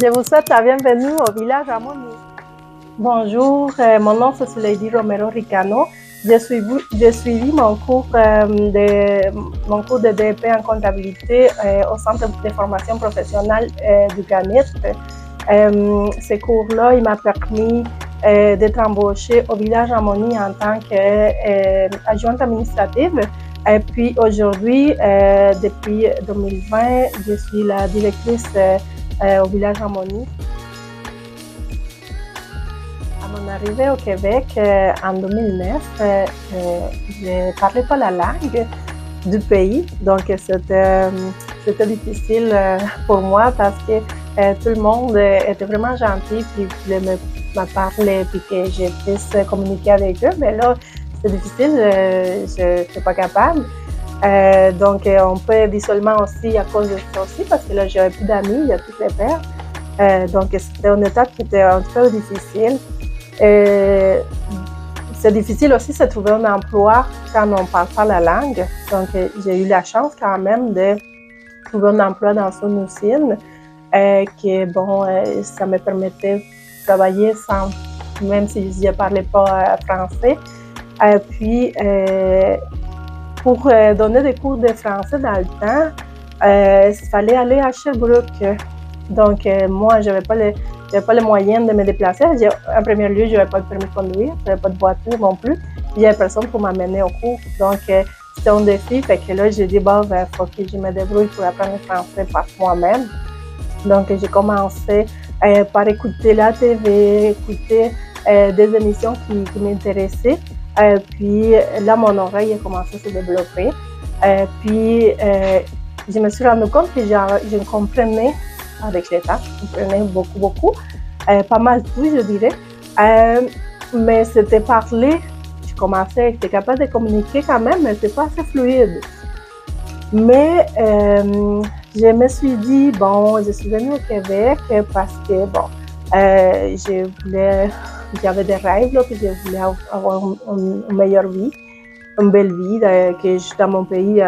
Je vous souhaite la bienvenue au village Harmonie. Bonjour, mon nom c'est Lady Romero Ricano. J'ai suivi mon cours de DEP en comptabilité au Centre de formation professionnelle du Granit. Ce cours-là, il m'a permis d'être embauchée au village Harmonie en tant qu'adjointe administrative. Et puis aujourd'hui, depuis 2020, je suis la directrice au village Harmonie. À mon arrivée au Québec en 2009, je ne parlais pas la langue du pays, donc c'était difficile pour moi parce que tout le monde était vraiment gentil puis voulait me parler puis que je puisse communiquer avec eux, mais là, c'est difficile, je n'étais pas capable. Donc, un peu d'isolement aussi à cause de ça aussi, parce que là, j'avais plus d'amis, il y a toutes les pères. Donc, c'était une étape qui était un peu difficile. C'est difficile aussi de trouver un emploi quand on ne parle pas la langue. Donc, j'ai eu la chance quand même de trouver un emploi dans une usine ça me permettait de travailler sans, même si je ne parlais pas français. Pour donner des cours de français dans le temps, il fallait aller à Sherbrooke. Donc, moi, je n'avais pas les moyens de me déplacer. En premier lieu, je n'avais pas de permis de conduire, je n'avais pas de voiture non plus. Il n'y avait personne pour m'amener au cours. Donc, c'était un défi. Fait que là, j'ai dit, il faut que je me débrouille pour apprendre le français par moi-même. Donc, j'ai commencé par écouter la TV, écouter des émissions qui m'intéressaient. Puis là, mon oreille a commencé à se développer. Je me suis rendu compte que je comprenais avec les tâches, je comprenais beaucoup, pas mal tout, je dirais. Mais c'était parler, j'étais capable de communiquer quand même, mais c'était pas assez fluide. Mais je me suis dit, je suis venue au Québec parce que, j'avais des rêves, là, que je voulais avoir une meilleure vie, une belle vie, que dans mon pays,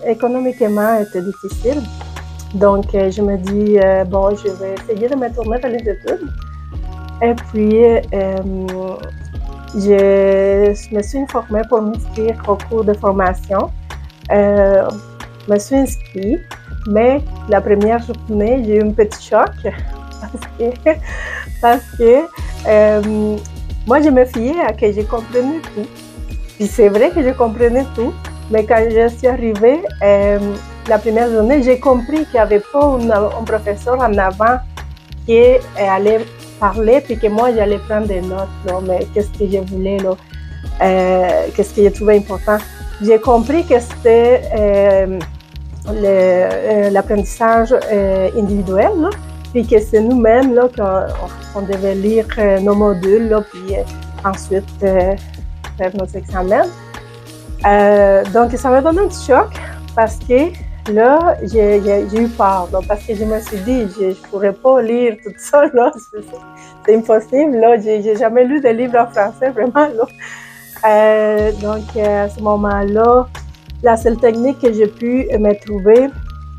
économiquement, était difficile. Donc, je me dis, je vais essayer de me tourner vers les études. Et puis, je me suis informée pour m'inscrire au cours de formation. Je me suis inscrite, mais la première journée, j'ai eu un petit choc parce que moi, je me fiais à que je comprenais tout. Puis c'est vrai que je comprenais tout, mais quand je suis arrivée, la première journée, j'ai compris qu'il n'y avait pas un professeur en avant qui allait parler, puis que moi, j'allais prendre des notes, là, mais qu'est-ce que je voulais, là, qu'est-ce que je trouvais important. J'ai compris que c'était l'apprentissage individuel, là, puis que c'est nous-mêmes là, qu'on devait lire nos modules, là, puis ensuite faire nos examens. Donc, ça m'a donné un petit choc parce que là, j'ai eu peur, là, parce que je me suis dit, je ne pourrais pas lire tout ça, là, c'est impossible, là, j'ai jamais lu de livres en français, vraiment, là. Donc, à ce moment-là, la seule technique que j'ai pu me trouver,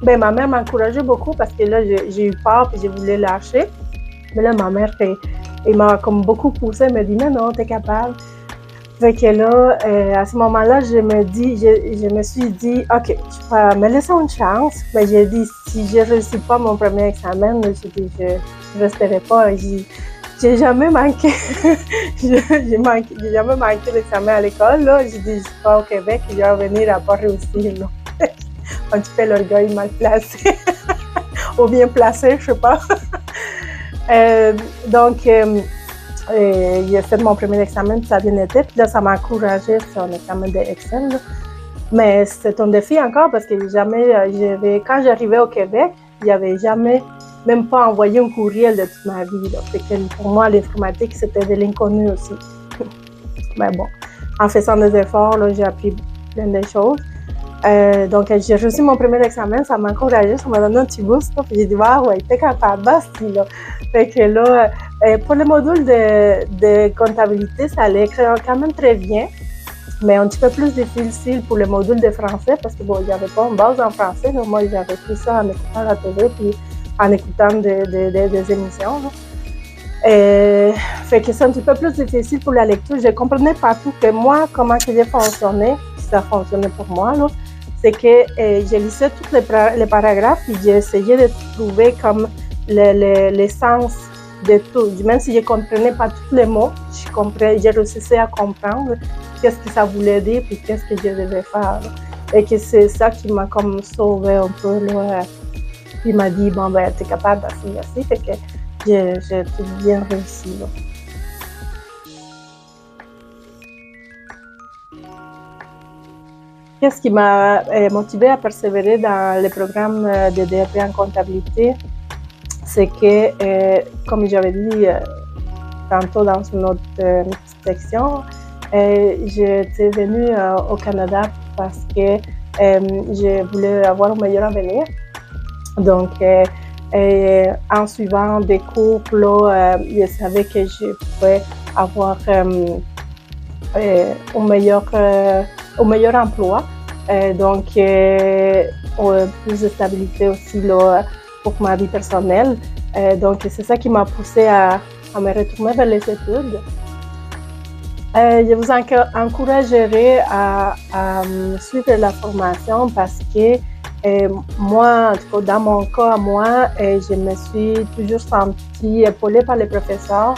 ma mère m'encourageait beaucoup parce que là, j'ai eu peur et je voulais lâcher. Mais là, ma mère, elle m'a comme beaucoup poussée, elle m'a dit, non, t'es capable. Fait que là, à ce moment-là, je me suis dit, OK, je vais me laisser une chance. Mais j'ai dit, si je ne réussis pas mon premier examen, je ne resterai pas. J'ai jamais manqué. j'ai jamais manqué d'examen à l'école, là. J'ai dit, je suis pas au Québec, je vais venir à pas réussir, là. Un petit peu l'orgueil mal placé. Ou bien placé, je sais pas. Donc, j'ai fait mon premier examen, puis ça a bien été. Puis là, ça m'a encouragée sur un examen d'Excel, là. Mais c'est un défi encore parce que quand j'arrivais au Québec, il n'y avait jamais, même pas envoyé un courriel de toute ma vie, là. Fait que pour moi, l'informatique, c'était de l'inconnu aussi. Mais bon, en faisant des efforts, là, j'ai appris plein de choses. Donc, j'ai réussi mon premier examen, ça m'a encouragée, ça m'a donné un petit boost, là, puis j'ai dit, ouais, t'es capable, basti, là. Fait que là, pour le module de comptabilité, ça allait quand même très bien, mais un petit peu plus difficile pour le module de français, parce que il n'y avait pas une base en français, là. Moi, j'avais pris ça en écoutant la télé, puis en écoutant des émissions. Fait que c'est un petit peu plus difficile pour la lecture. Je comprenais pas tout que moi, comment que j'ai fonctionné, ça fonctionnait pour moi, là. C'est que je lisais tous les paragraphes et j'essayais de trouver comme l'essence de tout. Même si je ne comprenais pas tous les mots, je réussissais à comprendre qu'est-ce que ça voulait dire et qu'est-ce que je devais faire. Et que c'est ça qui m'a comme sauvé un peu. Là. Il m'a dit, bon, ben, tu es capable d'assis. Fait que j'ai tout bien réussi. Là. Qu'est-ce qui m'a motivée à persévérer dans le programme de DEP en comptabilité? C'est que, comme j'avais dit tantôt dans une autre section, j'étais venue au Canada parce que je voulais avoir un meilleur avenir. Donc, en suivant des cours, là, je savais que je pouvais avoir un meilleur emploi. Donc, plus de stabilité aussi là, pour ma vie personnelle. Donc, c'est ça qui m'a poussée à me retourner vers les études. Je vous encouragerai à suivre la formation parce que moi, en tout cas, dans mon cas, moi, je me suis toujours sentie épaulée par les professeurs.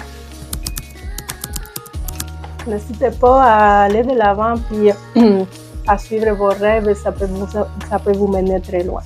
N'hésitez pas à aller de l'avant puis à suivre vos rêves, ça peut vous mener très loin.